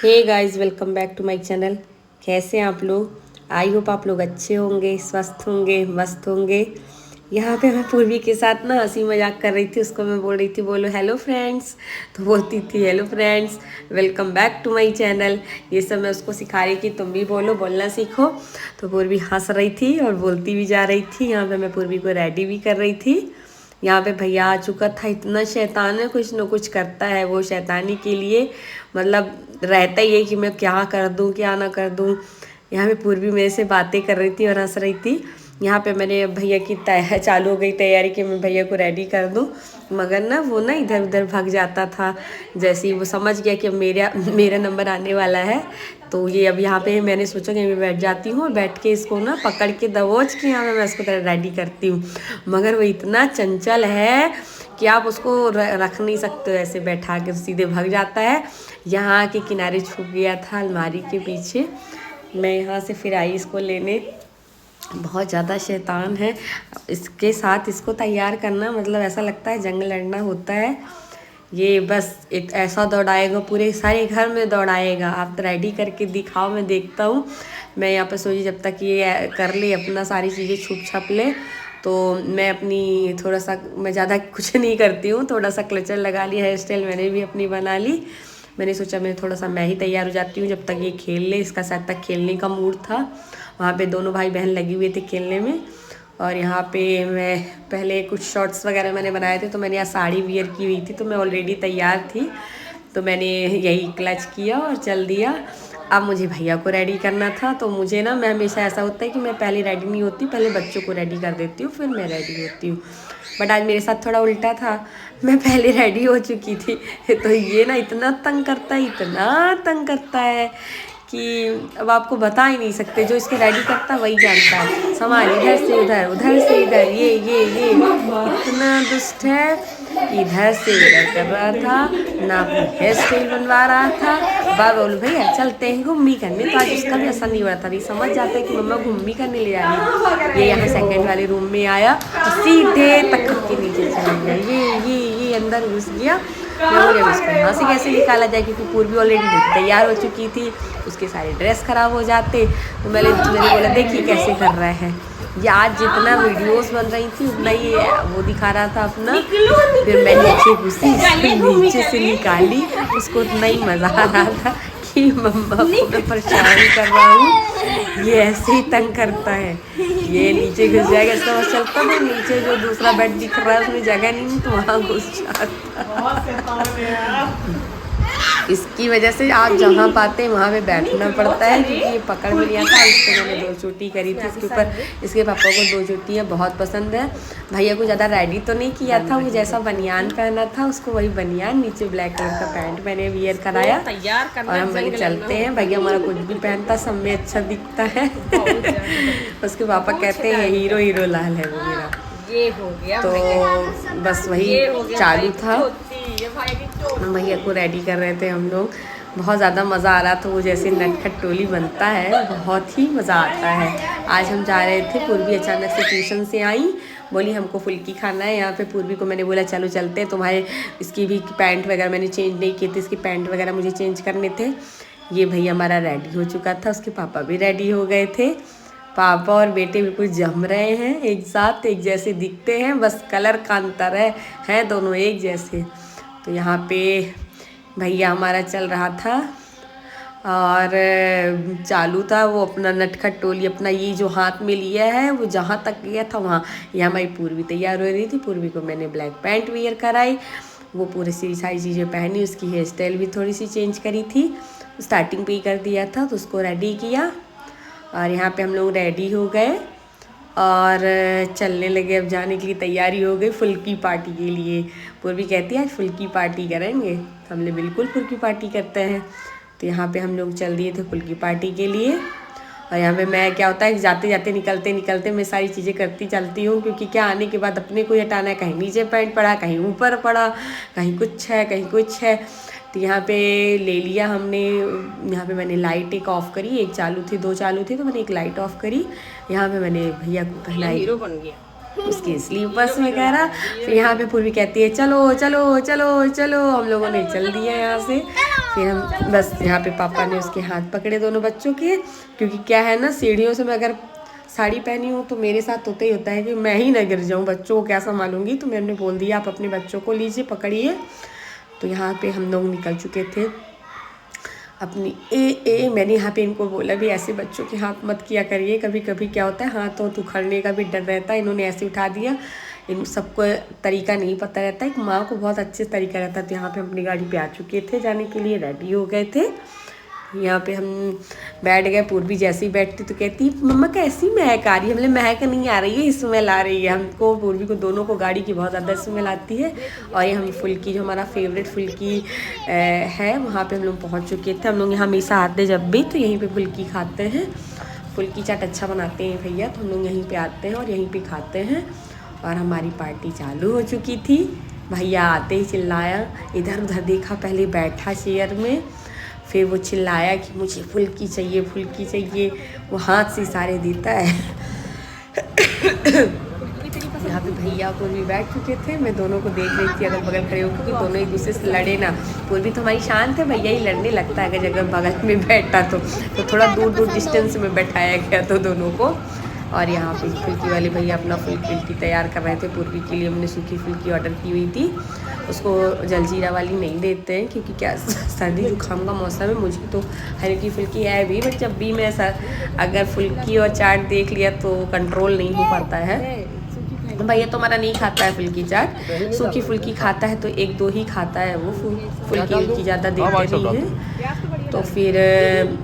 Hey guys, welcome back to my channel. कैसे हैं आप लोग? आई होप आप लोग अच्छे होंगे, स्वस्थ होंगे, मस्त होंगे। यहाँ पे मैं पूर्वी के साथ ना हंसी मजाक कर रही थी। उसको मैं बोल रही थी बोलो हेलो फ्रेंड्स, तो बोलती थी hello friends, welcome back to my channel. ये सब मैं उसको सिखा रही थी, तुम भी बोलो, बोलना सीखो। तो पूर्वी हंस रही थी और बोलती भी जा रही थी। यहाँ पे मैं पूर्वी को रेडी भी कर रही थी। यहाँ पे भैया आ चुका था। इतना शैतान है, कुछ न कुछ करता है वो शैतानी के लिए। मतलब रहता ही है कि मैं क्या कर दूँ क्या ना कर दूँ। यहाँ पे पूर्वी मेरे से बातें कर रही थी और हंस रही थी। यहाँ पे मैंने भैया की चालू हो गई तैयारी कि मैं भैया को रेडी कर दूँ, मगर ना वो ना इधर उधर भाग जाता था। जैसे ही वो समझ गया कि अब मेरा नंबर आने वाला है, तो ये अब यहाँ पे मैंने सोचा कि मैं बैठ जाती हूँ और बैठ के इसको ना पकड़ के दबोच के यहाँ पे मैं इसको रेडी करती हूँ। मगर वो इतना चंचल है कि आप उसको रख नहीं सकते हो ऐसे बैठा के, सीधे भाग जाता है। यहाँ के किनारे छुप गया था अलमारी के पीछे। मैं यहाँ से फिर आई इसको लेने। बहुत ज़्यादा शैतान है। इसके साथ इसको तैयार करना मतलब ऐसा लगता है जंग लड़ना होता है। ये बस एक ऐसा दौड़ाएगा, पूरे सारे घर में दौड़ाएगा। आप रेडी करके दिखाओ, मैं देखता हूँ। मैं यहाँ पे सोची जब तक ये कर ले अपना सारी चीज़ें छुप छाप ले, तो मैं अपनी थोड़ा सा, मैं ज़्यादा कुछ नहीं करती हूँ, थोड़ा सा क्लचर लगा लिया, हेयर स्टाइल मैंने भी अपनी बना ली। मैंने सोचा मैं थोड़ा सा मैं ही तैयार हो जाती हूँ जब तक ये खेल ले। इसका शायद तक खेलने का मूड था। वहाँ पे दोनों भाई बहन लगे हुए थे खेलने में। और यहाँ पे मैं पहले कुछ शॉर्ट्स वगैरह मैंने बनाए थे, तो मैंने यहाँ साड़ी वियर की हुई थी, तो मैं ऑलरेडी तैयार थी। तो मैंने यही क्लच किया और चल दिया। अब मुझे भैया को रेडी करना था, तो मुझे ना, मैं हमेशा ऐसा होता है कि मैं पहले रेडी नहीं होती, पहले बच्चों को रेडी कर देती हूँ, फिर मैं रेडी होती हूँ। बट आज मेरे साथ थोड़ा उल्टा था, मैं पहले रेडी हो चुकी थी। तो ये ना इतना तंग करता है, इतना तंग करता है कि अब आपको बता ही नहीं सकते। जो इसको रेडी करता है वही जानता है। सामान इधर से उधर, उधर से इधर, ये इतना दुष्ट है। इधर से उधर कर रहा था ना, अपनी हेयर स्टाइल बनवा रहा था। बाबा बोलो भैया चलते हैं घूमी करने, तो आज उसका भी ऐसा नहीं हो रहा था। नहीं समझ जाता है कि मम्मा घूमी करने ले जा रही। ये यहाँ सेकंड वाले रूम में आया तो सीधे तख्त के नीचे चला गया। ये अंदर घुस गया। मैं बोले उसको यहाँ से कैसे निकाला जाए, क्योंकि पूर्वी ऑलरेडी तैयार हो चुकी थी, उसके सारे ड्रेस खराब हो जाते। तो मैंने बोला देखिए कैसे कर रहा है ये। आज जितना वीडियोस बन रही थी उतना ही वो दिखा रहा था अपना। फिर मैं नीचे घुसी, नीचे से निकाली, उसको उतना ही मज़ा आ रहा था कि मम्मा को मैं परेशान कर रहा हूँ। ये ऐसे ही तंग करता है। ये नीचे घुस जाएगा, इसका बस चलता था। नीचे जो दूसरा बेड दिख रहा है उसमें जगह नहीं, तो वहाँ घुस जाता। इसकी वजह से आप जहाँ पाते हैं वहाँ पे बैठना पड़ता है, क्योंकि ये पकड़ में नहीं आता। इसको मैंने 2 चोटी करी थी इसके ऊपर। इसके पापा को 2 चोटियाँ बहुत पसंद है। भैया को ज़्यादा रेडी तो नहीं किया था, वो जैसा बनियान पहना था उसको वही बनियान, नीचे ब्लैक कलर का पैंट मैंने वियर कराया। और हम मैंने चलते हैं, भैया हमारा कुछ भी पहनता सब में अच्छा दिखता है। उसके पापा कहते हैं हीरो हीरो लाल है वो मेरा। ये हो गया। तो बस वही चालू था। भैया को रेडी कर रहे थे हम लोग। बहुत ज़्यादा मज़ा आ रहा था। वो जैसे नटखट टोली बनता है, बहुत ही मज़ा आता है। आज हम जा रहे थे, पूर्वी अचानक से ट्यूशन से आई, बोली हमको फुल्की खाना है। यहाँ पे पूर्वी को मैंने बोला चलो चलते हैं, तुम्हारे इसकी भी पैंट वगैरह मैंने चेंज नहीं किए थे, इसकी पैंट वगैरह मुझे चेंज करने थे। ये भैया हमारा रेडी हो चुका था, उसके पापा भी रेडी हो गए थे। पापा और बेटे बिल्कुल जम रहे हैं एक साथ, एक जैसे दिखते हैं, बस कलर का अंतर है, हैं दोनों एक जैसे। तो यहाँ पे भैया हमारा चल रहा था और चालू था वो अपना नटखट टोली, अपना ये जो हाथ में लिया है वो जहाँ तक गया था वहाँ। यहाँ हमारी पूर्वी तैयार हो रही थी, पूर्वी को मैंने ब्लैक पैंट वियर कराई, वो पूरी सारी चीज़ें पहनी। उसकी हेयर स्टाइल भी थोड़ी सी चेंज करी थी, स्टार्टिंग पे ही कर दिया था, तो उसको रेडी किया। और यहाँ पे हम लोग रेडी हो गए और चलने लगे। अब जाने के लिए तैयारी हो गई फुल्की पार्टी के लिए। पूर्वी कहती है आज फुल्की पार्टी करेंगे, हमने बिल्कुल फुल्की पार्टी करते हैं। तो यहाँ पे हम लोग चल दिए थे फुल्की पार्टी के लिए। और यहाँ पे मैं क्या होता है जाते जाते निकलते मैं सारी चीज़ें करती चलती हूँ, क्योंकि क्या आने के बाद अपने को हटाना है। कहीं नीचे पैंट पड़ा, कहीं ऊपर पड़ा, कहीं कुछ है कहीं कुछ है। तो यहाँ पे ले लिया हमने। यहाँ पे मैंने लाइट एक ऑफ़ करी, एक चालू थी, 2 चालू थी, तो मैंने एक लाइट ऑफ़ करी। यहाँ पे मैंने भैया को पहनाई, हीरो बन गया उसके स्लीपर्स वगैरह। फिर यहाँ पे पूर्वी कहती है चलो चलो चलो चलो, हम लोगों ने चल दिया यहाँ से। फिर हम बस यहाँ पे पापा ने उसके हाथ पकड़े दोनों बच्चों के, क्योंकि क्या है ना, सीढ़ियों से मैं अगर साड़ी पहनी हूँ तो मेरे साथ होता ही होता है कि मैं ही ना गिर जाऊँ, बच्चों को क्या संभालूंगी। तो मैंने बोल दिया आप अपने बच्चों को लीजिए, पकड़िए। तो यहाँ पे हम लोग निकल चुके थे अपनी मैंने यहाँ पे इनको बोला भी ऐसे बच्चों के हाथ मत किया करिए, कभी कभी क्या होता है हाथ तो उखड़ने का भी डर रहता है। इन्होंने ऐसे उठा दिया, इन सबको तरीका नहीं पता रहता है, एक माँ को बहुत अच्छे तरीका रहता है। तो यहाँ पे अपनी गाड़ी पे आ चुके थे, जाने के लिए रेडी हो गए थे। यहाँ पे हम बैठ गए। पूर्वी जैसे ही बैठती तो कहती मम्मा कैसी महक आ रही है, मतलब महक नहीं आ रही है, स्मेल आ रही है। हमको पूर्वी को दोनों को गाड़ी की बहुत ज़्यादा स्मेल आती है। और ये हम फुल्की, जो हमारा फेवरेट फुल्की है, वहाँ पे हम लोग पहुँच चुके थे। हम लोग यहाँ हमेशा आते जब भी तो यहीं पे फुल्की खाते हैं। फुल्की चाट अच्छा बनाते हैं भैया, तो हम लोग यहीं पे आते हैं और यहीं पे खाते हैं। और हमारी पार्टी चालू हो चुकी थी। भैया आते ही चिल्लाया, इधर उधर देखा, पहले बैठा चेयर में, फिर वो चिल्लाया कि मुझे फुल्की चाहिए, फुल्की चाहिए। वो हाथ से इशारे देता है। यहाँ पे भैया पूर्वी बैठ चुके थे, मैं दोनों को देख रही थी अगल बगल खड़े होकर कि दोनों एक दूसरे से लड़े ना। पूर्वी तो हमारी शांत है, भैया ही लड़ने लगता है अगर जगह बगल में बैठा तो थोड़ा दूर दूर डिस्टेंस में बैठाया गया तो दोनों को। और यहाँ पे फुल्की वाले भैया अपना फुल्की तैयार कर रहे थे। पूर्वी के लिए हमने सूखी फुल्की ऑर्डर की हुई थी, उसको जलजीरा वाली नहीं देते हैं क्योंकि क्या सर्दी जुकाम का मौसम है। मुझे तो हल्की फुल्की है भी, बट जब भी मैं अगर फुल्की और चाट देख लिया तो कंट्रोल नहीं हो पाता है। भैया तो हमारा नहीं खाता है फुल्की चाट, सूखी फुल्की खाता है तो एक दो ही खाता है वो, फुल्की ज़्यादा देते नहीं है। तो फिर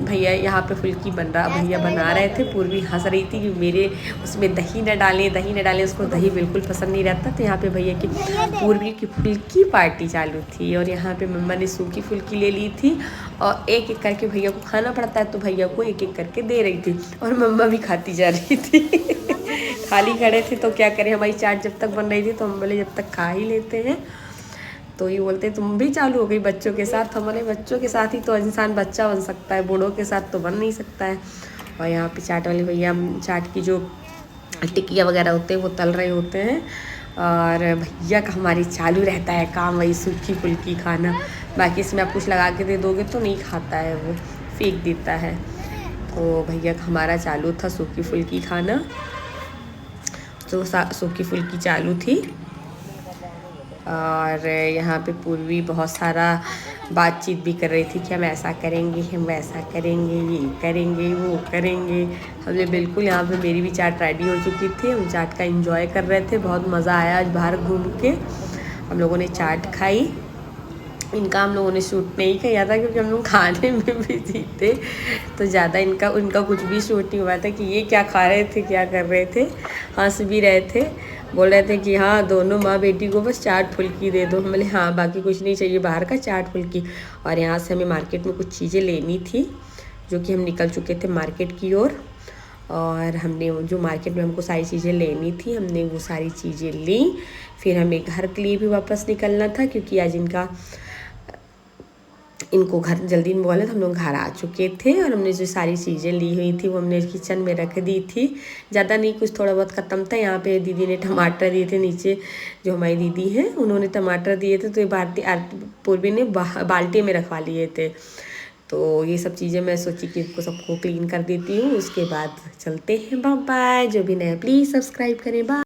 भैया यहाँ पे फुल्की भैया बना रहे थे। पूर्वी हंस रही थी कि मेरे उसमें दही न डालें, उसको दही बिल्कुल पसंद नहीं रहता। तो यहाँ पे भैया की पूर्वी की फुल्की पार्टी चालू थी और यहाँ पे मम्मा ने सूखी फुल्की ले ली थी और एक एक करके भैया को खाना पड़ता है तो भैया को एक एक करके दे रही थी और मम्मा भी खाती जा रही थी। खाली खड़े थे तो क्या करें, हमारी चाट जब तक बन रही थी तो हम बोले जब तक खा ही लेते हैं। तो ये बोलते तुम भी चालू हो गई बच्चों के साथ। हमारे बच्चों के साथ ही तो इंसान बच्चा बन सकता है, बूढ़ों के साथ तो बन नहीं सकता है। और यहाँ पे चाट वाले भैया चाट की जो टिक्कियाँ वगैरह होते हैं वो तल रहे होते हैं और भैया का हमारी चालू रहता है काम, वही सूखी फुल्की खाना। बाकी इसमें आप कुछ लगा के दे दोगे तो नहीं खाता है, वो फेंक देता है। तो भैया का हमारा चालू था सूखी फुल्की खाना, तो सूखी फुल्की चालू थी। और यहाँ पे पूर्वी बहुत सारा बातचीत भी कर रही थी कि हम ऐसा करेंगे, हम वैसा करेंगे, ये करेंगे, वो करेंगे। हमने बिल्कुल, यहाँ पे मेरी भी चाट रेडी हो चुकी थी, हम चाट का एंजॉय कर रहे थे। बहुत मज़ा आया आज बाहर घूम के, हम लोगों ने चाट खाई। इनका हम लोगों ने शूट नहीं किया था क्योंकि हम लोग खाने में बिजी थे, तो ज़्यादा इनका कुछ भी शूट नहीं हुआ था कि ये क्या खा रहे थे, क्या कर रहे थे। हंस भी रहे थे, बोल रहे थे कि हाँ दोनों माँ बेटी को बस चाट फुल्की दे दो। बोले हाँ बाकी कुछ नहीं चाहिए, बाहर का चाट फुल्की। और यहाँ से हमें मार्केट में कुछ चीज़ें लेनी थी, जो कि हम निकल चुके थे मार्केट की ओर। और हमने जो मार्केट में हमको सारी चीज़ें लेनी थी, हमने वो सारी चीज़ें ली। फिर हमें घर के लिए भी वापस निकलना था क्योंकि आज इनको घर जल्दी में बोला था। हम लोग घर आ चुके थे और हमने जो सारी चीज़ें ली हुई थी वो हमने किचन में रख दी थी। ज़्यादा नहीं, कुछ थोड़ा बहुत ख़त्म था। यहाँ पे दीदी ने टमाटर दिए थे, नीचे जो हमारी दीदी हैं उन्होंने टमाटर दिए थे, तो ये पूर्वी ने बाल्टी में रखवा लिए थे। तो ये सब चीज़ें मैं सोची कि इनको सबको क्लीन कर देती हूँ, उसके बाद चलते हैं। Bye bye. जो भी नया प्लीज़ सब्सक्राइब करें। बाय।